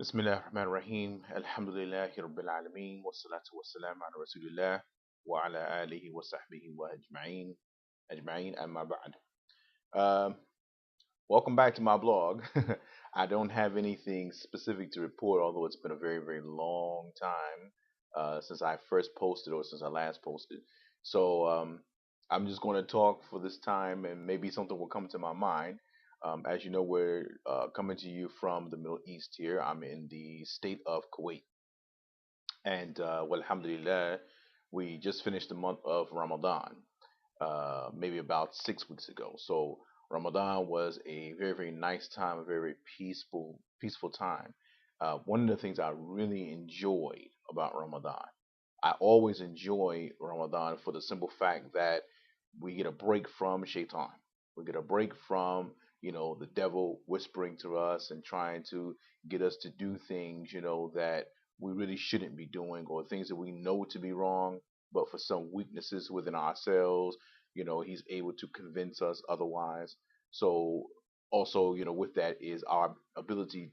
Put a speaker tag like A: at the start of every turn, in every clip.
A: بسم الله الرحمن الرحيم الحمد لله رب العالمين والصلاة والسلام على رسول الله وعلى آله وصحبه وأجمعين أما بعد. um, Welcome back to my blog. I don't have anything specific to report, although it's been a very long time since I first posted or since I last posted. So I'm just going to talk for this time, and maybe something will come to my mind. As you know, we're coming to you from the Middle East here. I'm in the state of Kuwait, and well, alhamdulillah, we just finished the month of Ramadan maybe about 6 weeks ago. So Ramadan was a very nice time, a very peaceful time. One of the things I really enjoyed about Ramadan, I always enjoy Ramadan for the simple fact that we get a break from shaitan. We get a break from the devil whispering to us and trying to get us to do things that we really shouldn't be doing, or things that we know to be wrong, but for some weaknesses within ourselves, he's able to convince us otherwise. So also, with that is our ability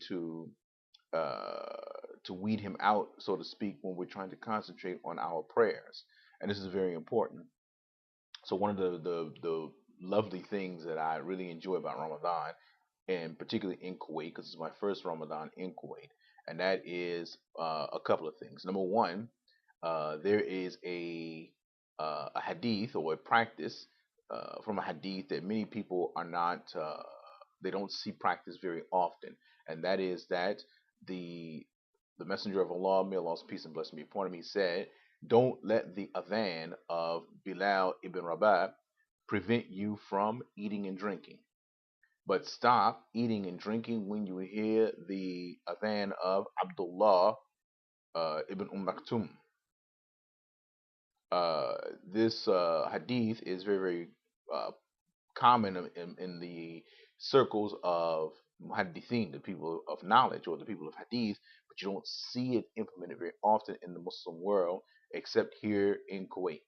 A: uh, to weed him out, so to speak, when we're trying to concentrate on our prayers. And this is very important. So one of the lovely things that I really enjoy about Ramadan, and particularly in Kuwait, because it's my first Ramadan in Kuwait, and that is a couple of things. Number one, there is a hadith or a practice from a hadith that many people are not they don't see practice very often, and that is that the the Messenger of Allah, may Allah's peace and blessing be upon him, he said, "Don't let the adhan of Bilal ibn Rabah prevent you from eating and drinking, but stop eating and drinking when you hear the adhan of Abdullah ibn Maktum." Uh, this hadith is very uh, common in the circles of muhaddithin, the people of knowledge or the people of hadith, but you don't see it implemented very often in the Muslim world, except here in Kuwait.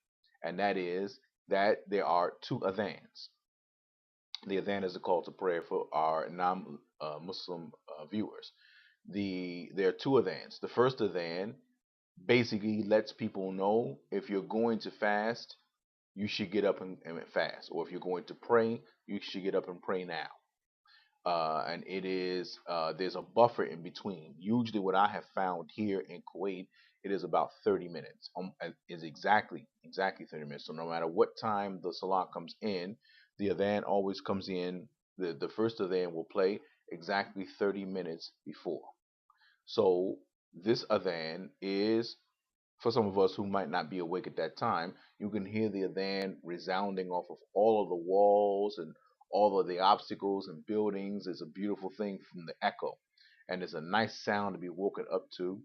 A: And that is that there are two adhans. The adhan is a call to prayer for our non-Muslim viewers. There are two adhans. The first adhan basically lets people know if you're going to fast, you should get up and fast, or if you're going to pray, you should get up and pray now. And it is there's a buffer in between. Usually, what I have found here in Kuwait, it is about 30 minutes. Is exactly 30 minutes. So no matter what time the salah comes in, the adhan always comes in. The first adhan will play exactly 30 minutes before. So this adhan is, for some of us who might not be awake at that time, you can hear the adhan resounding off of all of the walls and all of the obstacles and buildings. It's a beautiful thing from the echo. And it's a nice sound to be woken up to,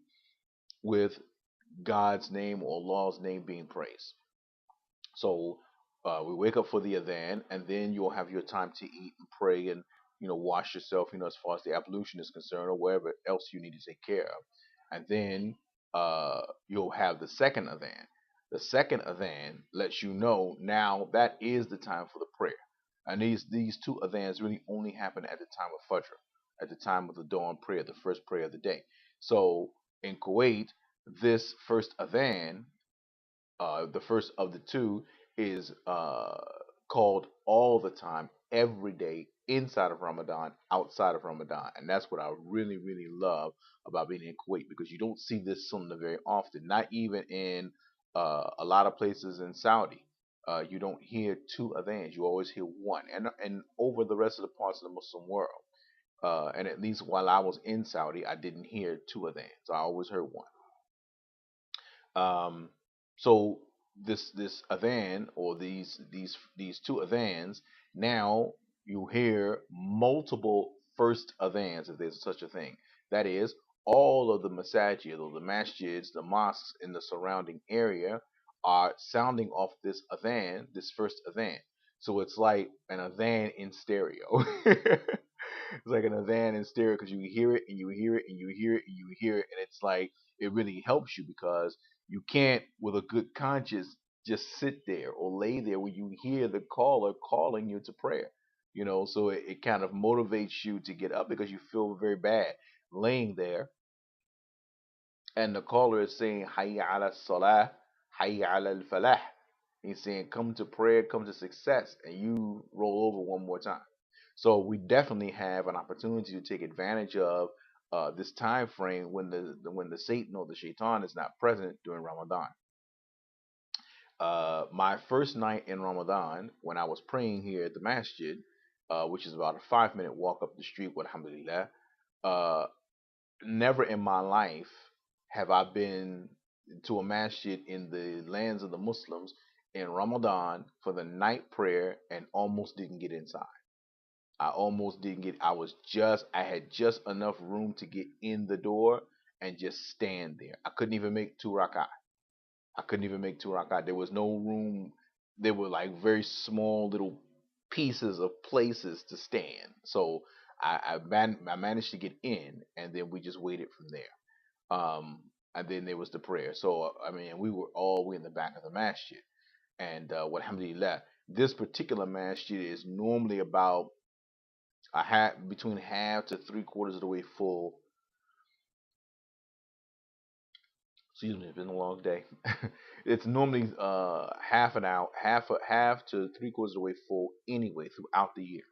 A: with God's name or Allah's name being praised. So we wake up for the adhan, and then you'll have your time to eat and pray and wash yourself, as far as the ablution is concerned, or whatever else you need to take care of. And then you'll have the second adhan. The second adhan lets you know now that is the time for the prayer. And these two adhans really only happen at the time of Fajr, at the time of the dawn prayer, the first prayer of the day. So in Kuwait, this first adhan, the first of the two, is called all the time, every day, inside of Ramadan, outside of Ramadan. And that's what I really love about being in Kuwait, because you don't see this sunnah very often, not even in a lot of places in Saudi. You don't hear two adhans, you always hear one. And over the rest of the parts of the Muslim world, and at least while I was in Saudi, I didn't hear two adhans. I always heard one. Um, so this adhan, or these two adhans, now you hear multiple first adhans, if there's such a thing. That is, all of the masajid or the masjids, the mosques in the surrounding area, are sounding off this adhan, this first adhan. So it's like an adhan in stereo. It's like an adhan in stereo, because you hear it and you hear it and you hear it and you hear it, and it's like it really helps you, because you can't, with a good conscience, just sit there or lay there when you hear the caller calling you to prayer. So it kind of motivates you to get up, because you feel very bad laying there and the caller is saying hayya ala salah, hayya ala al falah. He's saying come to prayer, come to success, and you roll over one more time. So we definitely have an opportunity to take advantage of this time frame when the Satan or the Shaitan is not present during Ramadan. My first night in Ramadan, when I was praying here at the masjid, which is about a 5 minute walk up the street, alhamdulillah, uh, never in my life have I been to a masjid in the lands of the Muslims in Ramadan for the night prayer and almost didn't get inside. I almost didn't get. I had just enough room to get in the door and just stand there. I couldn't even make two rak'ah. I couldn't even make two rakat. There was no room. There were like very small little pieces of places to stand. So I managed to get in, and then we just waited from there. And then there was the prayer. So I mean, we were all the way in the back of the masjid, and alhamdulillah, this particular masjid is normally about a half between half to three quarters of the way full. Excuse me, it's been a long day. It's normally half an hour, half to three quarters of the way full anyway throughout the year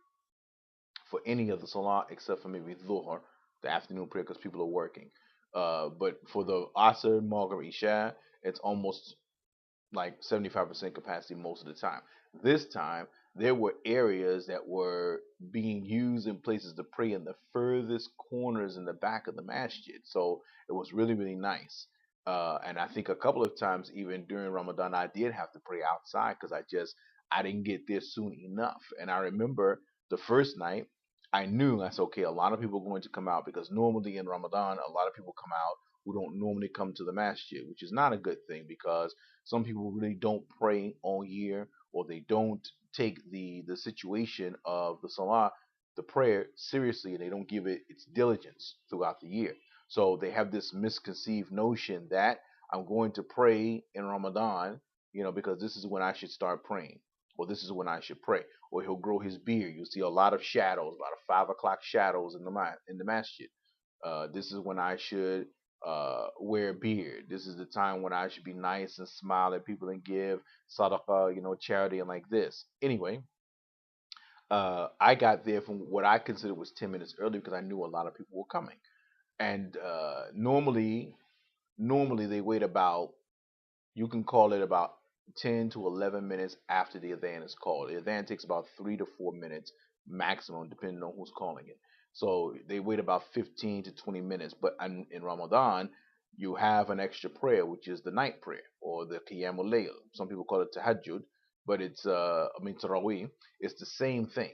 A: for any of the salah except for maybe dhuhr, the afternoon prayer, because people are working. But for the asr, maghrib, isha, it's almost like 75% capacity most of the time. This time, there were areas that were being used in places to pray in the furthest corners in the back of the masjid. So it was really, really nice. And I think a couple of times, even during Ramadan, I did have to pray outside because I didn't get there soon enough. And I remember the first night, I knew I said, okay, a lot of people are going to come out because normally in Ramadan, a lot of people come out who don't normally come to the masjid, which is not a good thing because some people really don't pray all year, or they don't take the situation of the salah, the prayer, seriously, and they don't give it its diligence throughout the year. So they have this misconceived notion that I'm going to pray in Ramadan, because this is when I should start praying, or this is when I should pray, or he'll grow his beard. You'll see a lot of shadows, about a 5 o'clock shadows in the masjid. This is when I should wear a beard. This is the time when I should be nice and smile at people and give sadaqah, charity and like this. Anyway, I got there from what I considered was 10 minutes early because I knew a lot of people were coming. And normally they wait about, you can call it about 10 to 11 minutes after the adhan is called. The adhan takes about 3 to 4 minutes maximum, depending on who's calling it. So they wait about 15 to 20 minutes. But in Ramadan, you have an extra prayer, which is the night prayer or the Qiyamul Layl. Some people call it Tahajjud, but Taraweeh. It's the same thing.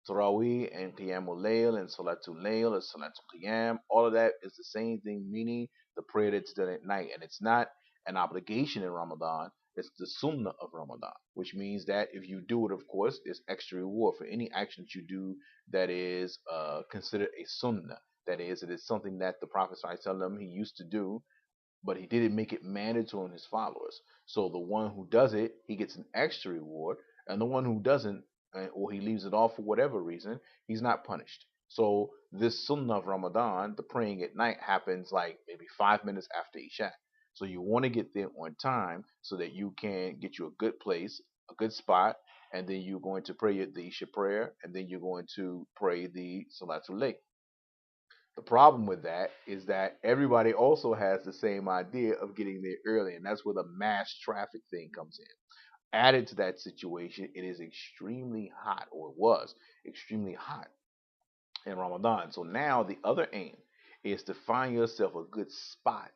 A: Taraweeh and Qiyamul Layl and Salatul Layl and Salatul Qiyam, all of that is the same thing, meaning the prayer that's done at night. And it's not an obligation in Ramadan. It's the sunnah of Ramadan, which means that if you do it, of course, it's extra reward for any action that you do that is considered a sunnah. That is, it is something that the Prophet ﷺ he used to do, but he didn't make it mandatory on his followers. So the one who does it, he gets an extra reward, and the one who doesn't, or he leaves it off for whatever reason, he's not punished. So this sunnah of Ramadan, the praying at night, happens like maybe 5 minutes after Isha. So you want to get there on time so that you can get you a good place, a good spot, and then you're going to pray the Isha prayer, and then you're going to pray the Salatul Layl. The problem with that is that everybody also has the same idea of getting there early, and that's where the mass traffic thing comes in. Added to that situation, it is extremely hot, or it was extremely hot in Ramadan. So now the other aim is to find yourself a good spot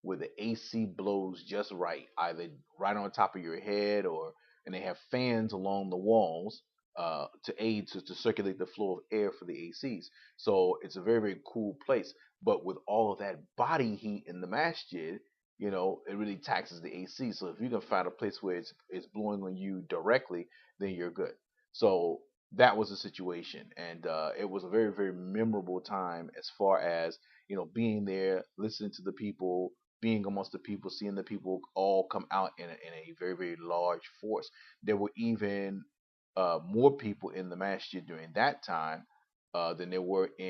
A: where the AC blows just right, either right on top of your head and they have fans along the walls to aid to circulate the flow of air for the ACs. So it's a very, very cool place. But with all of that body heat in the masjid, it really taxes the AC. So if you can find a place where it's blowing on you directly, then you're good. So that was the situation, and it was a very, very memorable time as far as being there, listening to the people, being amongst the people, seeing the people all come out in a very, very large force. There were even more people in the masjid during that time than there were in